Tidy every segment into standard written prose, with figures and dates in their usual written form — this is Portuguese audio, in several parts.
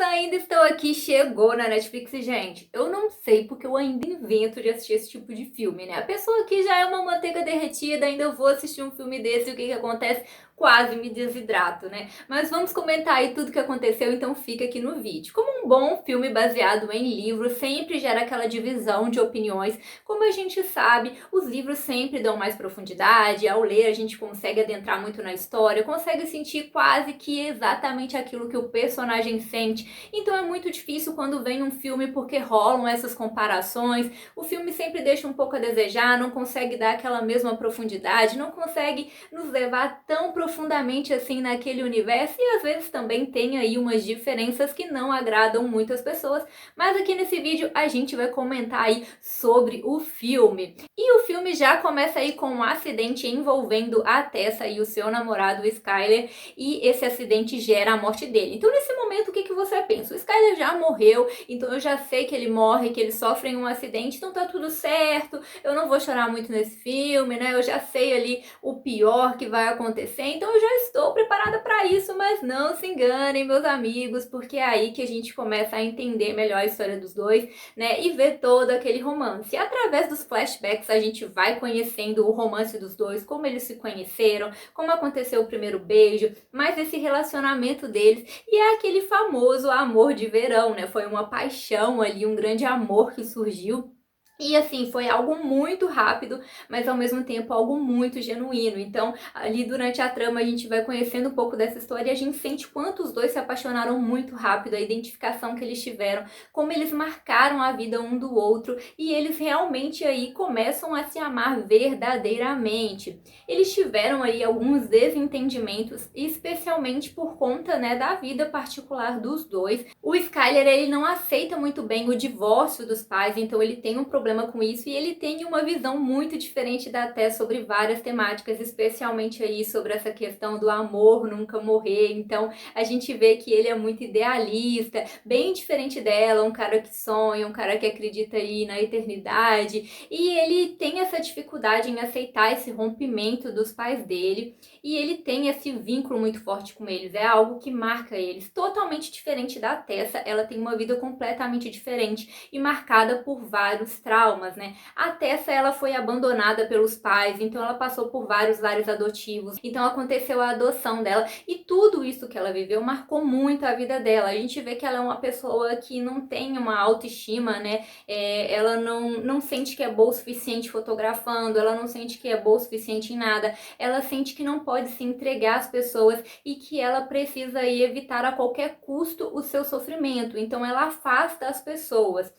ainda estou aqui, chegou na Netflix e, gente, eu não sei porque eu ainda invento de assistir esse tipo de filme, né? A pessoa aqui já é uma manteiga derretida, ainda vou assistir um filme desse e o que que acontece? Quase me desidrato, né? Mas vamos comentar aí tudo que aconteceu, então fica aqui no vídeo. Como um bom filme baseado em livro sempre gera aquela divisão de opiniões, como a gente sabe, os livros sempre dão mais profundidade, ao ler a gente consegue adentrar muito na história, consegue sentir quase que exatamente aquilo que o personagem sente. Então é muito difícil quando vem um filme porque rolam essas comparações. O filme sempre deixa um pouco a desejar, não consegue dar aquela mesma profundidade, não consegue nos levar tão profundamente assim naquele universo e às vezes também tem aí umas diferenças que não agradam muitas pessoas. Mas aqui nesse vídeo a gente vai comentar aí sobre o filme. E o filme já começa aí com um acidente envolvendo a Tessa e o seu namorado Skyler, e esse acidente gera a morte dele. Então nesse momento o que você pensa? O Skyler já morreu, então eu já sei que ele morre, que ele sofre em um acidente, então tá tudo certo, eu não vou chorar muito nesse filme, né? Eu já sei ali o pior que vai acontecer, então eu já estou preparada para isso, mas não se enganem, meus amigos, porque é aí que a gente começa a entender melhor a história dos dois, né? E ver todo aquele romance. E através dos flashbacks a gente vai conhecendo o romance dos dois, como eles se conheceram, como aconteceu o primeiro beijo, mas esse relacionamento deles, e é aquele famoso amor de verão, né? Foi uma paixão ali, um grande amor que surgiu. E assim, foi algo muito rápido, mas ao mesmo tempo algo muito genuíno. Então, ali durante a trama a gente vai conhecendo um pouco dessa história e a gente sente quanto os dois se apaixonaram muito rápido, a identificação que eles tiveram, como eles marcaram a vida um do outro e eles realmente aí começam a se amar verdadeiramente. Eles tiveram aí alguns desentendimentos, especialmente por conta, né, da vida particular dos dois. O Skyler, ele não aceita muito bem o divórcio dos pais, então ele tem um problema com isso e ele tem uma visão muito diferente da Tess sobre várias temáticas, especialmente aí sobre essa questão do amor nunca morrer. Então a gente vê que ele é muito idealista, bem diferente dela, um cara que sonha, um cara que acredita aí na eternidade, e ele tem essa dificuldade em aceitar esse rompimento dos pais dele, e ele tem esse vínculo muito forte com eles, é algo que marca eles, totalmente diferente da Tessa. Ela tem uma vida completamente diferente e marcada por vários traumas, né? A Tessa, ela foi abandonada pelos pais, então ela passou por vários lares adotivos, então aconteceu a adoção dela, e tudo isso que ela viveu marcou muito a vida dela. A gente vê que ela é uma pessoa que não tem uma autoestima, né? Ela não sente que é boa o suficiente fotografando, ela não sente que é boa o suficiente em nada, ela sente que não pode se entregar às pessoas e que ela precisa aí evitar a qualquer custo o seu sofrimento, então ela afasta as pessoas,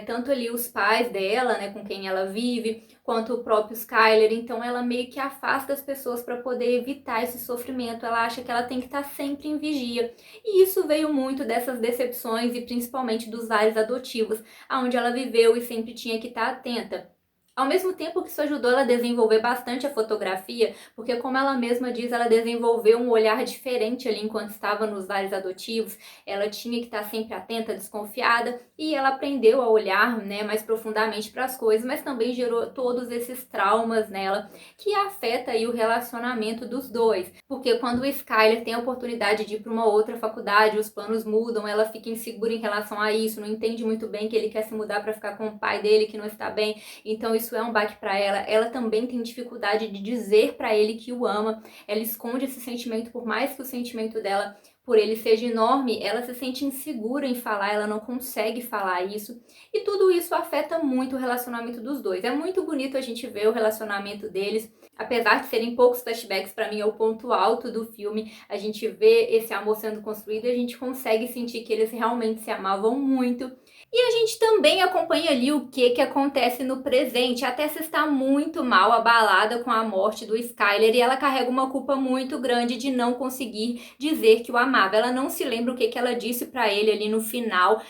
tanto ali os pais dela, né, com quem ela vive, quanto o próprio Skyler. Então ela meio que afasta as pessoas para poder evitar esse sofrimento, ela acha que ela tem que estar sempre em vigia, e isso veio muito dessas decepções e principalmente dos lares adotivos, onde ela viveu e sempre tinha que estar atenta. Ao mesmo tempo que isso ajudou ela a desenvolver bastante a fotografia, porque como ela mesma diz, ela desenvolveu um olhar diferente ali enquanto estava nos lares adotivos, ela tinha que estar sempre atenta, desconfiada, e ela aprendeu a olhar, né, mais profundamente para as coisas, mas também gerou todos esses traumas nela, que afeta aí o relacionamento dos dois, porque quando o Skyler tem a oportunidade de ir para uma outra faculdade, os planos mudam, ela fica insegura em relação a isso, não entende muito bem que ele quer se mudar para ficar com o pai dele que não está bem, então isso é um baque para ela. Ela também tem dificuldade de dizer para ele que o ama, ela esconde esse sentimento, por mais que o sentimento dela por ele seja enorme, ela se sente insegura em falar, ela não consegue falar isso, e tudo isso afeta muito o relacionamento dos dois. É muito bonito a gente ver o relacionamento deles, apesar de serem poucos flashbacks, para mim é o ponto alto do filme. A gente vê esse amor sendo construído e a gente consegue sentir que eles realmente se amavam muito. E a gente também acompanha ali o que acontece no presente. A Tessa está muito mal, abalada com a morte do Skyler, e ela carrega uma culpa muito grande de não conseguir dizer que o amava. Ela não se lembra o que ela disse para ele ali no final,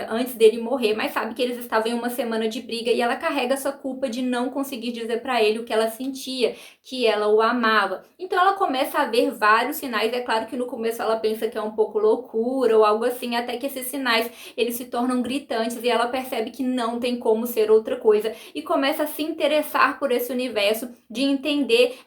antes dele morrer, mas sabe que eles estavam em uma semana de briga e ela carrega essa culpa de não conseguir dizer para ele o que ela sentia. sabia que ela o amava. Então ela começa a ver vários sinais, é claro que no começo ela pensa que é um pouco loucura ou algo assim, até que esses sinais eles se tornam gritantes e ela percebe que não tem como ser outra coisa e começa a se interessar por esse universo, de entender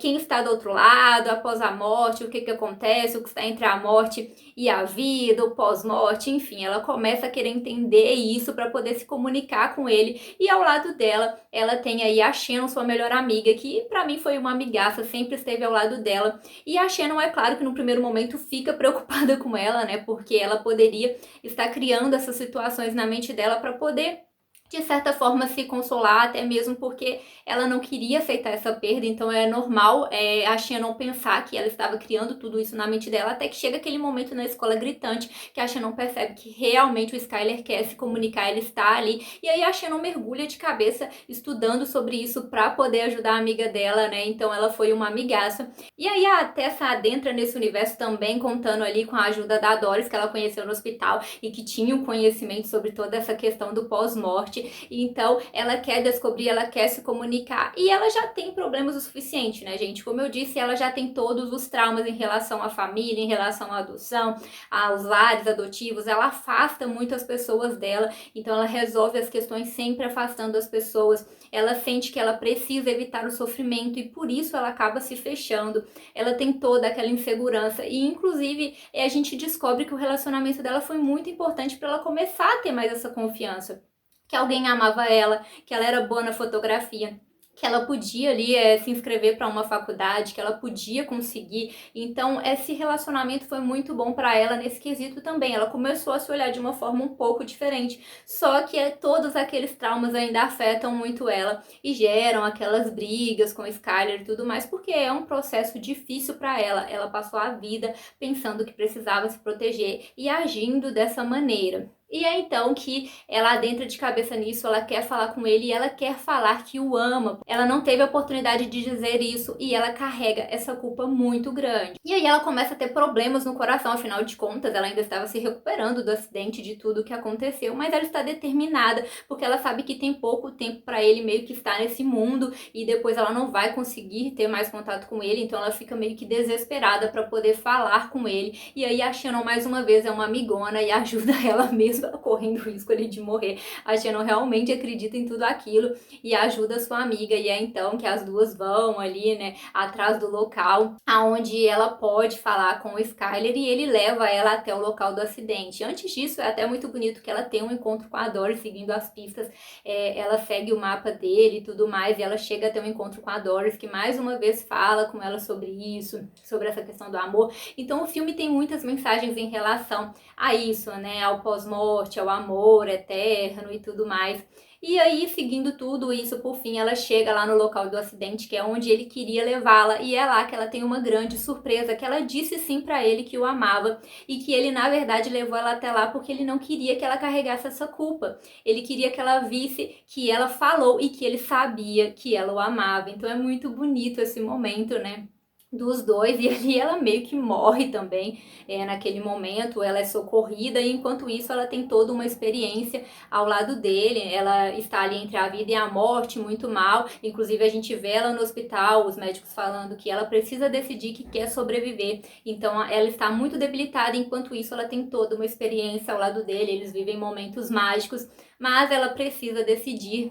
quem está do outro lado, após a morte, o que acontece, o que está entre a morte e a vida, o pós-morte, enfim, ela começa a querer entender isso para poder se comunicar com ele. E ao lado dela, ela tem aí a Shannon, sua melhor amiga, que para mim foi uma amigaça, sempre esteve ao lado dela. E a Shannon, é claro que no primeiro momento fica preocupada com ela, né? Porque ela poderia estar criando essas situações na mente dela para poder, de certa forma, se consolar, até mesmo porque ela não queria aceitar essa perda, então é normal a Shannon pensar que ela estava criando tudo isso na mente dela, até que chega aquele momento na escola gritante, que a Shannon percebe que realmente o Skyler quer se comunicar, ele está ali, e aí a Shannon mergulha de cabeça estudando sobre isso para poder ajudar a amiga dela, né, então ela foi uma amigaça. E aí a Tessa adentra nesse universo também, contando ali com a ajuda da Doris, que ela conheceu no hospital e que tinha um conhecimento sobre toda essa questão do pós-morte. Então ela quer descobrir, ela quer se comunicar e ela já tem problemas o suficiente, né, gente? Como eu disse, ela já tem todos os traumas em relação à família, em relação à adoção, aos lares adotivos, ela afasta muito as pessoas dela, então ela resolve as questões sempre afastando as pessoas. Ela sente que ela precisa evitar o sofrimento e por isso ela acaba se fechando. Ela tem toda aquela insegurança e inclusive a gente descobre que o relacionamento dela foi muito importante para ela começar a ter mais essa confiança, que alguém amava ela, que ela era boa na fotografia, que ela podia ali se inscrever para uma faculdade, que ela podia conseguir. Então esse relacionamento foi muito bom para ela nesse quesito também. Ela começou a se olhar de uma forma um pouco diferente, só que todos aqueles traumas ainda afetam muito ela e geram aquelas brigas com o Skyler e tudo mais, porque é um processo difícil para ela. Ela passou a vida pensando que precisava se proteger e agindo dessa maneira. E é então que ela adentra de cabeça nisso, ela quer falar com ele e ela quer falar que o ama. Ela não teve a oportunidade de dizer isso e ela carrega essa culpa muito grande. E aí ela começa a ter problemas no coração, afinal de contas, ela ainda estava se recuperando do acidente, de tudo que aconteceu, mas ela está determinada, porque ela sabe que tem pouco tempo para ele meio que estar nesse mundo e depois ela não vai conseguir ter mais contato com ele, então ela fica meio que desesperada para poder falar com ele. E aí a Shannon mais uma vez é uma amigona e ajuda ela mesmo correndo o risco ali de morrer. A Shannon realmente acredita em tudo aquilo e ajuda a sua amiga, e é então que as duas vão ali, né, atrás do local aonde ela pode falar com o Skyler e ele leva ela até o local do acidente. Antes disso, é até muito bonito que ela tem um encontro com a Doris seguindo as pistas, ela segue o mapa dele e tudo mais, e ela chega a ter um encontro com a Doris, que mais uma vez fala com ela sobre isso, sobre essa questão do amor. Então o filme tem muitas mensagens em relação a isso, né, ao pós-morte, ao amor eterno e tudo mais. E aí, seguindo tudo isso, por fim, ela chega lá no local do acidente, que é onde ele queria levá-la, e é lá que ela tem uma grande surpresa, que ela disse sim pra ele que o amava, e que ele, na verdade, levou ela até lá porque ele não queria que ela carregasse essa culpa. Ele queria que ela visse que ela falou e que ele sabia que ela o amava. Então é muito bonito esse momento, né, dos dois, e ali ela meio que morre também, naquele momento ela é socorrida e enquanto isso ela tem toda uma experiência ao lado dele, ela está ali entre a vida e a morte, muito mal, inclusive a gente vê ela no hospital, os médicos falando que ela precisa decidir que quer sobreviver, então ela está muito debilitada, enquanto isso ela tem toda uma experiência ao lado dele, eles vivem momentos mágicos, mas ela precisa decidir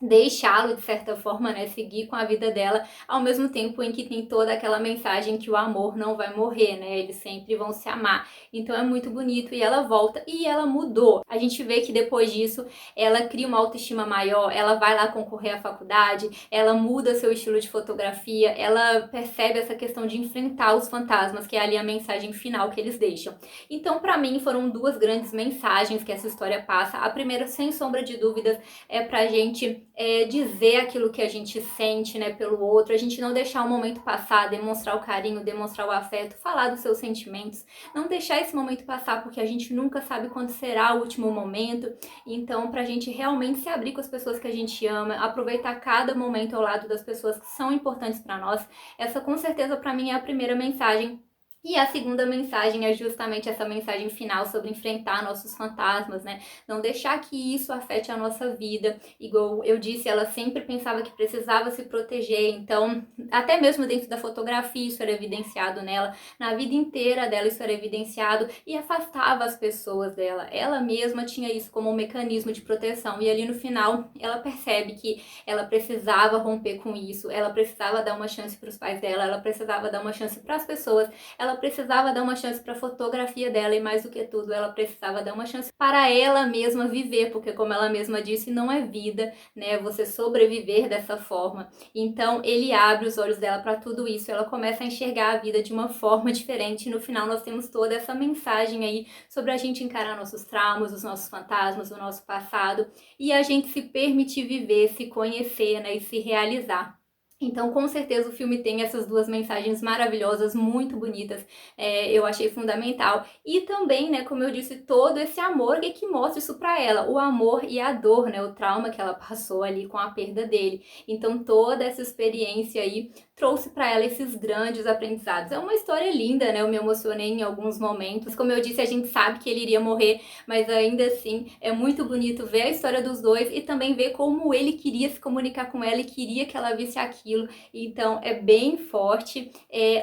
deixá-lo de certa forma, né, seguir com a vida dela, ao mesmo tempo em que tem toda aquela mensagem que o amor não vai morrer, né, eles sempre vão se amar. Então é muito bonito e ela volta e ela mudou. A gente vê que depois disso ela cria uma autoestima maior, ela vai lá concorrer à faculdade, ela muda seu estilo de fotografia, ela percebe essa questão de enfrentar os fantasmas, que é ali a mensagem final que eles deixam. Então, para mim, foram duas grandes mensagens que essa história passa. A primeira, sem sombra de dúvidas, é pra gente dizer aquilo que a gente sente, né, pelo outro, a gente não deixar o momento passar, demonstrar o carinho, demonstrar o afeto, falar dos seus sentimentos, não deixar esse momento passar, porque a gente nunca sabe quando será o último momento, então pra gente realmente se abrir com as pessoas que a gente ama, aproveitar cada momento ao lado das pessoas que são importantes pra nós, essa com certeza pra mim é a primeira mensagem E a segunda mensagem é justamente essa mensagem final sobre enfrentar nossos fantasmas, né? Não deixar que isso afete a nossa vida. Igual eu disse, ela sempre pensava que precisava se proteger, então, até mesmo dentro da fotografia, isso era evidenciado nela, na vida inteira dela, isso era evidenciado e afastava as pessoas dela. Ela mesma tinha isso como um mecanismo de proteção, e ali no final, ela percebe que ela precisava romper com isso, ela precisava dar uma chance para os pais dela, ela precisava dar uma chance para as pessoas, ela precisava dar uma chance para a fotografia dela e, mais do que tudo, ela precisava dar uma chance para ela mesma viver, porque, como ela mesma disse, não é vida, né, você sobreviver dessa forma. Então ele abre os olhos dela para tudo isso, ela começa a enxergar a vida de uma forma diferente, e no final nós temos toda essa mensagem aí sobre a gente encarar nossos traumas, os nossos fantasmas, o nosso passado, e a gente se permitir viver, se conhecer, né, e se realizar. Então, com certeza, o filme tem essas duas mensagens maravilhosas, muito bonitas, eu achei fundamental. E também, né, como eu disse, todo esse amor que mostra isso pra ela, o amor e a dor, né, o trauma que ela passou ali com a perda dele. Então, toda essa experiência aí trouxe para ela esses grandes aprendizados. É uma história linda, né, eu me emocionei em alguns momentos. Como eu disse, a gente sabe que ele iria morrer, mas ainda assim é muito bonito ver a história dos dois e também ver como ele queria se comunicar com ela e queria que ela visse aquilo. Então é bem forte.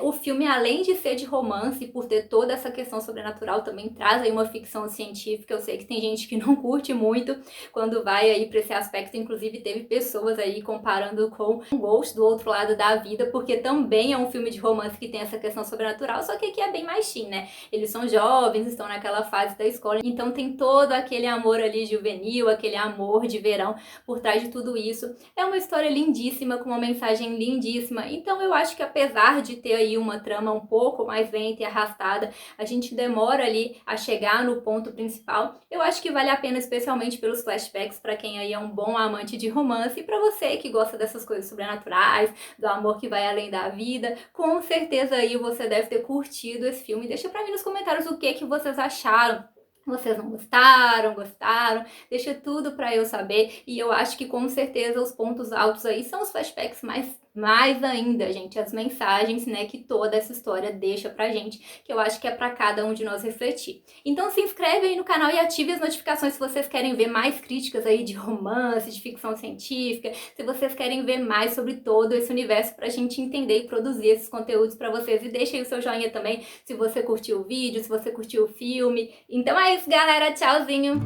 O filme, além de ser de romance, por ter toda essa questão sobrenatural, também traz aí uma ficção científica. Eu sei que tem gente que não curte muito quando vai aí para esse aspecto, inclusive teve pessoas aí comparando com Ghost do Outro Lado da Vida, porque também é um filme de romance que tem essa questão sobrenatural, só que aqui é bem mais teen, né? Eles são jovens, estão naquela fase da escola, então tem todo aquele amor ali juvenil, aquele amor de verão por trás de tudo isso. É uma história lindíssima, com uma mensagem lindíssima, então eu acho que apesar de ter aí uma trama um pouco mais lenta e arrastada, a gente demora ali a chegar no ponto principal. Eu acho que vale a pena, especialmente pelos flashbacks, para quem aí é um bom amante de romance, e para você que gosta dessas coisas sobrenaturais, do amor que vai além da vida. Com certeza aí você deve ter curtido esse filme. Deixa pra mim nos comentários o que vocês acharam. Vocês não gostaram, gostaram? Deixa tudo pra eu saber. E eu acho que com certeza os pontos altos aí são os flashbacks, mais ainda, gente, as mensagens, né, que toda essa história deixa pra gente, que eu acho que é pra cada um de nós refletir. Então se inscreve aí no canal e ative as notificações se vocês querem ver mais críticas aí de romance, de ficção científica, se vocês querem ver mais sobre todo esse universo pra gente entender e produzir esses conteúdos pra vocês. E deixa aí o seu joinha também se você curtiu o vídeo, se você curtiu o filme. Então é isso, galera. Tchauzinho!